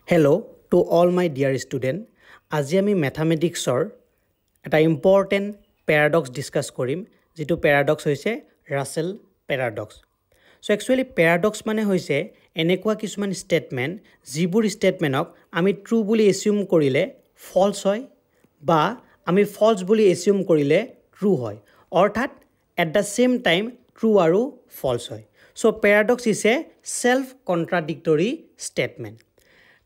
Hello to all my dear student. আজি আমি ম্যাথমেটিক্সৰ এটা ইম্পৰ্টেন্ট প্যাৰাডক্স ডিসকাস কৰিম যেটো প্যাৰাডক্স হৈছে ৰাসেল প্যাৰাডক্স সো একচুয়ালি প্যাৰাডক্স মানে হৈছে এনেকুৱা কিছুমান স্টেটমেন্ট যিবোৰ স্টেটমেন্টক আমি ট্ৰু বুলি এসিউম কৰিলে ফলস হয় বা আমি ফলস বুলি এসিউম কৰিলে ট্ৰু হয় অৰ্থাৎ at the same time true আৰু ফলস হয় so paradox is a self contradictory statement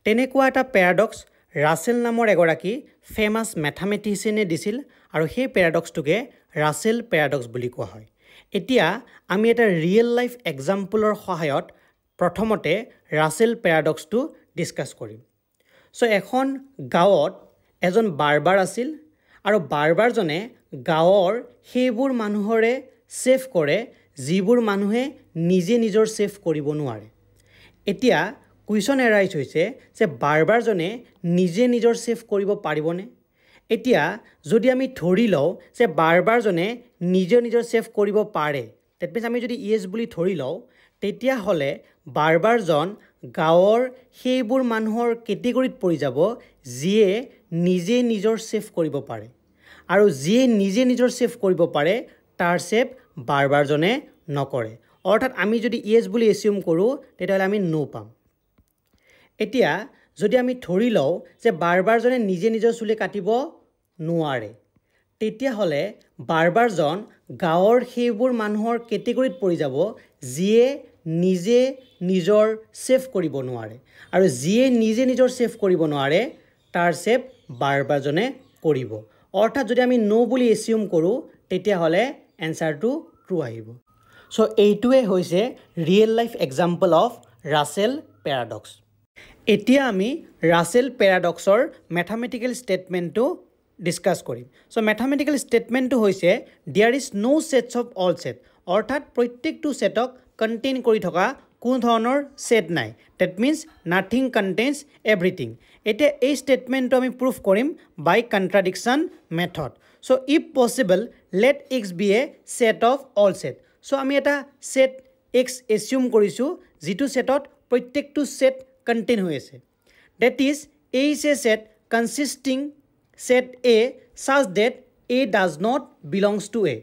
তেনেকুৱা এটা প্যাৰাডক্স ৰাসেল নামৰ এগৰাকী ফেমাস ম্যাথমেটিশিয়ানে দিছিল আৰু সেই প্যাৰাডক্সটোকে ৰাসেল প্যাৰাডক্স বুলি কোৱা হয় এতিয়া আমি এটা ৰিয়েল লাইফ এক্সাম্পলৰ সহায়ত প্ৰথমতে ৰাসেল প্যাৰাডক্সটো ডিসকাস কৰিম সো এখন গাঁৱত এজন বাৰবাৰ আছিল আৰু বাৰবাৰজনে গাঁৱৰ সেইবোৰ মানুহৰে সেভ কৰে যিবোৰ মানুহে নিজে নিজৰ সেভ কৰিব নোৱাৰে এতিয়া কুৱেশ্যন এৰাইজ হৈছে যে বাৰবাৰজনে নিজে নিজৰ সেভ কৰিব পাৰিবনে এতিয়া যদি আমি ধৰি লওঁ যে বাৰবাৰজনে নিজে নিজৰ সেভ কৰিব পাৰে দ্যাট মিন্স আমি যদি ইয়েস বুলি ধৰি লওঁ তেতিয়া হলে বাৰবাৰজন গাঁৱৰ সেইবোৰ মানুহৰ কেটেগৰীত পৰি যাব যিয়ে নিজে নিজৰ সেভ কৰিব পাৰে আৰু যিয়ে নিজে নিজৰ সেভ কৰিব পাৰে তাৰ সেভ বাৰবাৰজনে নকৰে অৰ্থাৎ আমি যদি ইয়েস বুলি এসিউম কৰো তেতিয়াহলে আমি নো পাম এতিয়া যদি আমি ধৰি লওঁ যে বাৰবাৰজনে নিজে নিজৰ চুলি কাটিব নোৱাৰে তেতিয়া হলে বাৰবাৰজন গাঁৱৰ সেইবোৰ মানুহৰ কেটেগৰীত পৰি যাব যিয়ে নিজে নিজৰ সেভ কৰিব নোৱাৰে আৰু যিয়ে নিজে নিজৰ সেভ কৰিব নোৱাৰে তাৰ সেভ বাৰবাৰজনে কৰিব অৰ্থাৎ যদি আমি নো বুলি এসিউম কৰো তেতিয়া হলে এনসাৰটো ট্ৰু আহিব সো এইটোৱে হৈছে real life example of Russell paradox এতিয়া আমি ৰাসেল প্যাৰাডক্সৰ ম্যাথমেটিক্যাল স্টেটমেন্টটো ডিসকাস কৰিম সো ম্যাথমেটিক্যাল স্টেটমেন্টটো হৈছে there is no sets of all set অৰ্থাৎ প্ৰত্যেকটো সেটক কন্টেইন কৰি থকা কোনো ধৰণৰ সেট নাই that means nothing contains everything এতিয়া এই স্টেটমেন্টটো আমি প্ৰুফ কৰিম by contradiction method so if possible let x be a set of all set so আমি এটা সেট x এসিউম কৰিছো যেটো সেটত প্ৰত্যেকটো সেট contain হৈ আছে that is a is a set consisting set a such that a does not belongs to a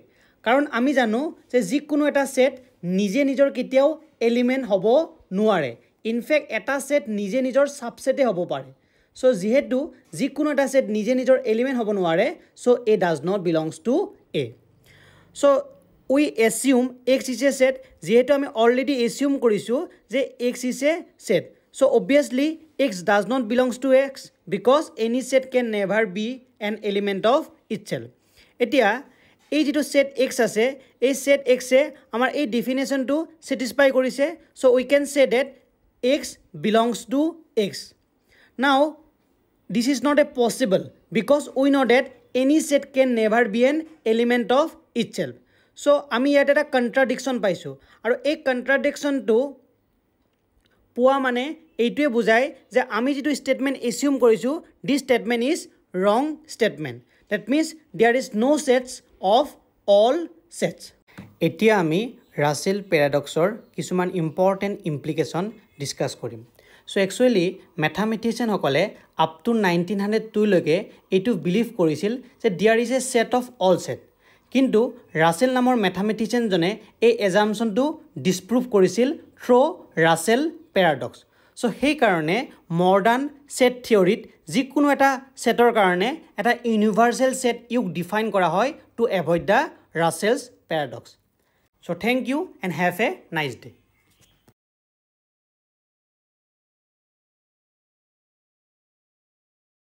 কাৰণ আমি জানো যে যিকোনো এটা সেট নিজে নিজৰ কেতিয়াও এলিমেন্ট হ'ব নোৱাৰে ইনফ্যাক্ট এটা সেট নিজে নিজৰ সাবসেটে হ'ব পাৰে সো যেহেতু যিকোনো এটা সেট নিজে নিজৰ এলিমেন্ট হ'ব নোৱাৰে so a does not belongs to a so we assume x is a set যেহেতু আমি অলৰেডি assume কৰিছো যে x is a set so obviously x does not belongs to x because any set can never be an element of itself etia ei jitu set x ase ei set x e amar ei definition to satisfy korise so we can say that x belongs to x now this is not a possible because we know that any set can never be an element of itself so ami yat eta contradiction paisu aru ei contradiction to পোৱা মানে এইটোৱে বুজায় যে আমি যেটো statement assume কৰিছো this statement is wrong statement that means there is no sets of all sets এতিয়া আমি ৰাসেল প্যাৰাডক্সৰ কিছুমান ইম্পৰ্টেন্ট ইমপ্লিকেশন ডিসকাস কৰিম সো একচুয়ালি ম্যাথমেটিশিয়ান সকলে আপ টু 1902 লৈকে এটো বিলিভ কৰিছিল যে there is a set of all set কিন্তু ৰাসেল নামৰ ম্যাথমেটিশিয়ান জনে এই এজাম্পশনটো ডিসপ্ৰুভ কৰিছিল থ্ৰু ৰাসেল প্যাৰাডক্স সো সেই কাৰণে মডাৰ্ন সেট থিওৰিত যিকোনো এটা সেটৰ কাৰণে এটা ইউনিভাৰ্সাল সেট ইউক ডিফাইন কৰা হয় to avoid the Russell's paradox so thank you and have a nice day